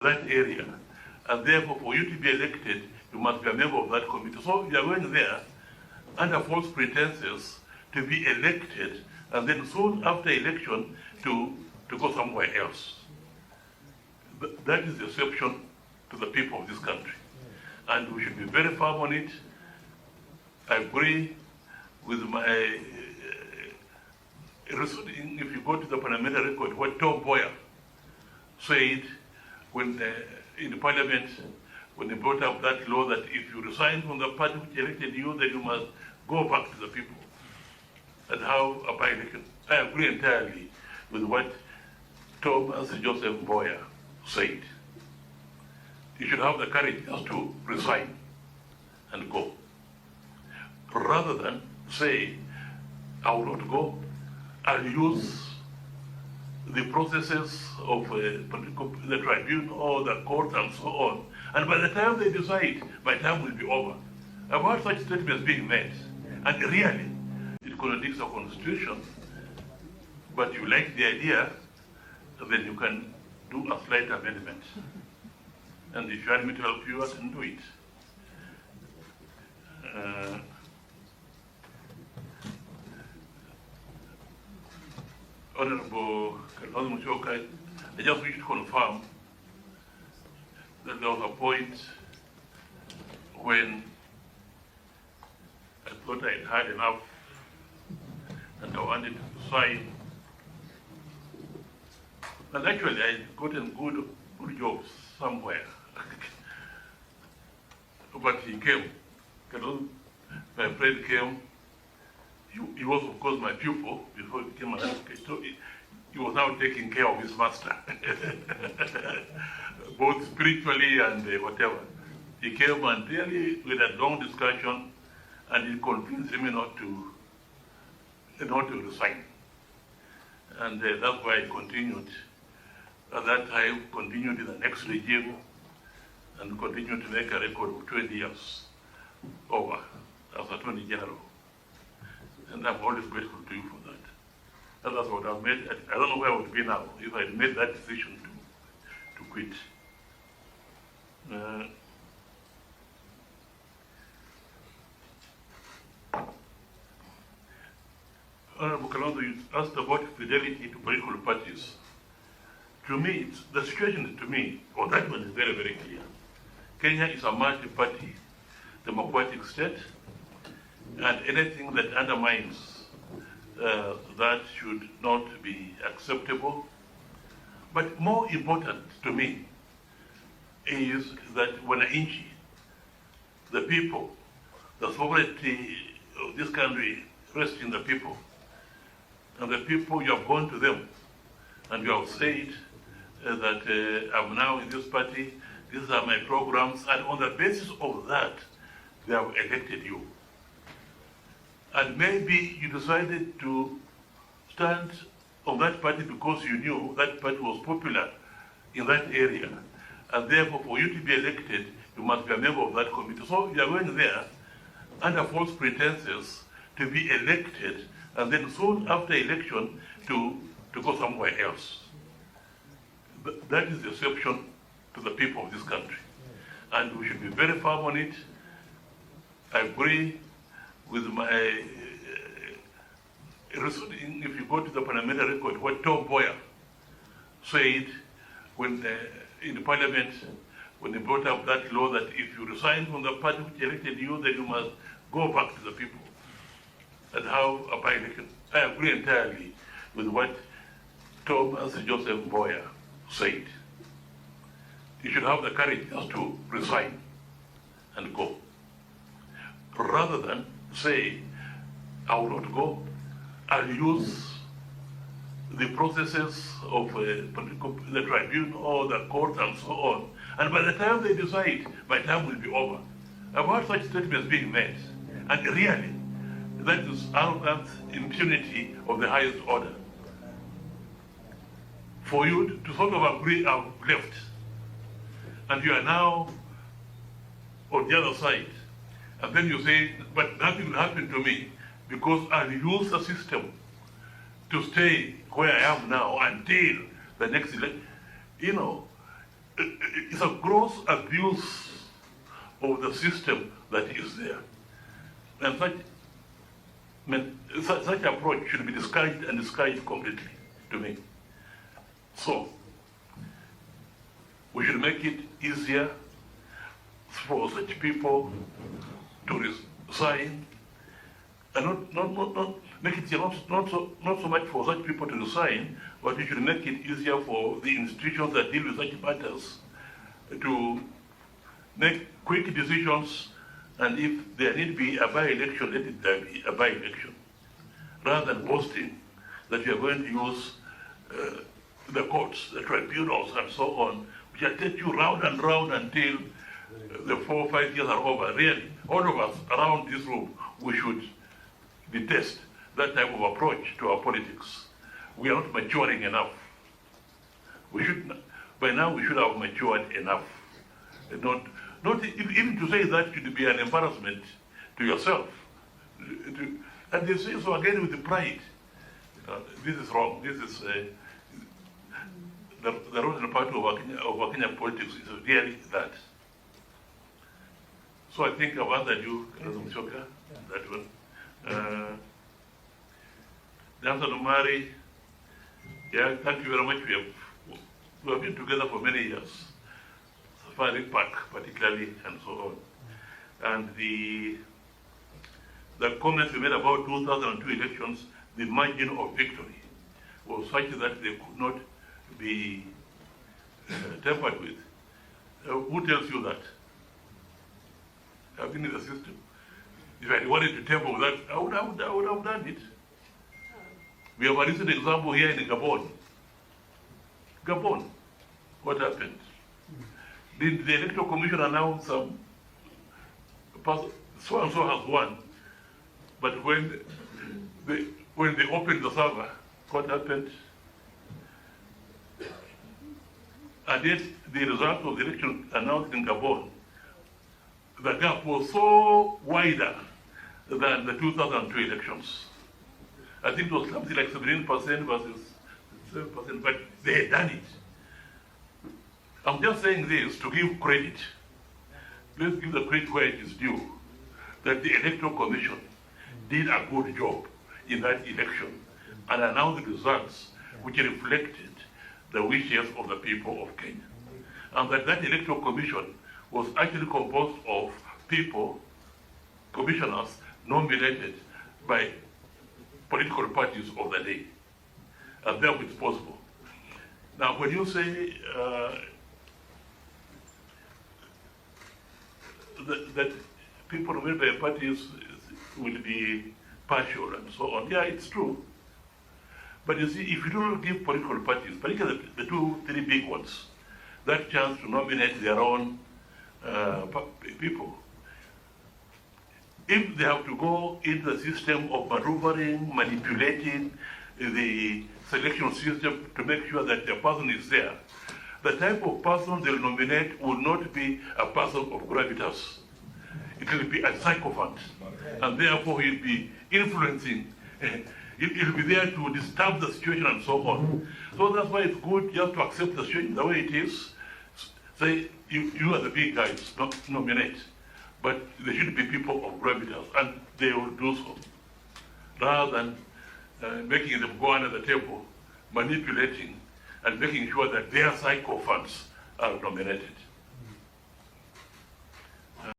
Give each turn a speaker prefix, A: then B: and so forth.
A: that area, and therefore for you to be elected, you must be a member of that committee. So you are going there under false pretenses to be elected, and then soon after election to go somewhere else. That is the exception to the people of this country, and we should be very firm on it. I agree with my if you go to the parliamentary record, what Tom Boyer said when in the parliament, when they brought up that law that if you resign from the party which elected you, then you must go back to the people and have a by-election. I agree entirely with what Thomas Joseph Boyer said. You should have the courage just to resign and go, rather than say, I will not go, I'll use the processes of the tribunal or the court and so on, and by the time they decide, my time will be over. I've heard such statements being made, and really, it contradicts the constitution, but you like the idea, then you can do a slight amendment. And if you want me to help you, I can do it. Honorable Kalonzo, I just wish to confirm that there was a point when I thought I had had enough and I wanted to sign. And actually, I gotten good jobs somewhere. But he came. My friend came. He was, of course, my pupil before he became an advocate. So he was now taking care of his master, both spiritually and whatever. He came and really, with a long discussion, and he convinced me not to resign. And that's why I continued. At that time, continued in the next regime, and continued to make a record of 20 years over as Attorney General. And I'm always grateful to you for that. And that's what I've made. I don't know where I would be now if I had made that decision to quit. Honorable Kalonzo, you asked about fidelity to political parties. To me, the situation to me, that one is very, very clear. Kenya is a multi-party democratic state, and anything that undermines that should not be acceptable. But more important to me is that mwananchi, the people, the sovereignty of this country rests in the people. And the people, you have gone to them and you have said that I'm now in this party, these are my programs, and on the basis of that, they have elected you. And maybe you decided to stand on that party because you knew that party was popular in that area. And therefore, for you to be elected, you must be a member of that committee. So you are going there under false pretenses to be elected, and then soon after election to go somewhere else. That is the exception to the people of this country. And we should be very firm on it. I agree with my if you go to the parliamentary record, what Tom Boyer said when in the parliament, when they brought up that law that if you resign from the party which elected you, then you must go back to the people and have a by-election. I agree entirely with what Thomas Joseph Boyer said. You should have the courage just to resign and go, rather than say, I will not go, I'll use the processes of the tribunal or the court and so on, and by the time they decide, my time will be over. I've heard such statements being made, and really, that is arrogance, impunity of the highest order. For you to sort of agree, I've left, and you are now on the other side, and then you say, but nothing will happen to me because I'll use the system to stay where I am now until the next election. You know, it's a gross abuse of the system that is there. And such approach should be discouraged and discouraged completely, to me. So, we should make it easier for such people to resign, and not make it not so much for such people to resign, but we should make it easier for the institutions that deal with such matters to make quick decisions, and if there need be a by-election, let it be a by-election, rather than boasting that we are going to use the courts, the tribunals, and so on, which will take you round and round until the 4 or 5 years are over. Really, all of us around this room, we should detest that type of approach to our politics. We are not maturing enough. We should, by now, we should have matured enough. Not even to say that should be an embarrassment to yourself. And they say so again with the pride. This is wrong. This is the rotten part of our Kenyan politics is really that. So I think I've answered you, Mshoka, that one. Johnson Omari, yeah, thank you very much. We have been together for many years. Safari Park, particularly, and so on. And the comments we made about 2002 elections, the margin of victory was such that they could not be tampered with. Who tells you that? I've been in the system. If I wanted to tamper with that, I would have done it. We have a recent example here in Gabon. Gabon, what happened? Did the Electoral Commission announce so and so has won? But when they opened the server, what happened? And yet the result of the election announced in Gabon, the gap was so wider than the 2002 elections. I think it was something like 17% versus 7%, but they had done it. I'm just saying this to give credit. Let's give the credit where it is due, that the Electoral Commission did a good job in that election and announced the results which reflected the wishes of the people of Kenya. And that Electoral Commission was actually composed of people, commissioners, nominated by political parties of the day. And therefore it's possible. Now, when you say that people nominated by parties will be partial and so on, yeah, it's true. But you see, if you don't give political parties, particularly the 2-3 big ones, that chance to nominate their own people, if they have to go into the system of maneuvering, manipulating the selection system to make sure that the person is there, the type of person they'll nominate will not be a person of gravitas. It will be a sycophant, and therefore he'll be influencing. He'll be there to disturb the situation and so on. So that's why it's good just to accept the situation the way it is. Say, you are the big guys, not nominate. But they should be people of gravitas, and they will do so. Rather than making them go under the table, manipulating, and making sure that their sycophants are nominated.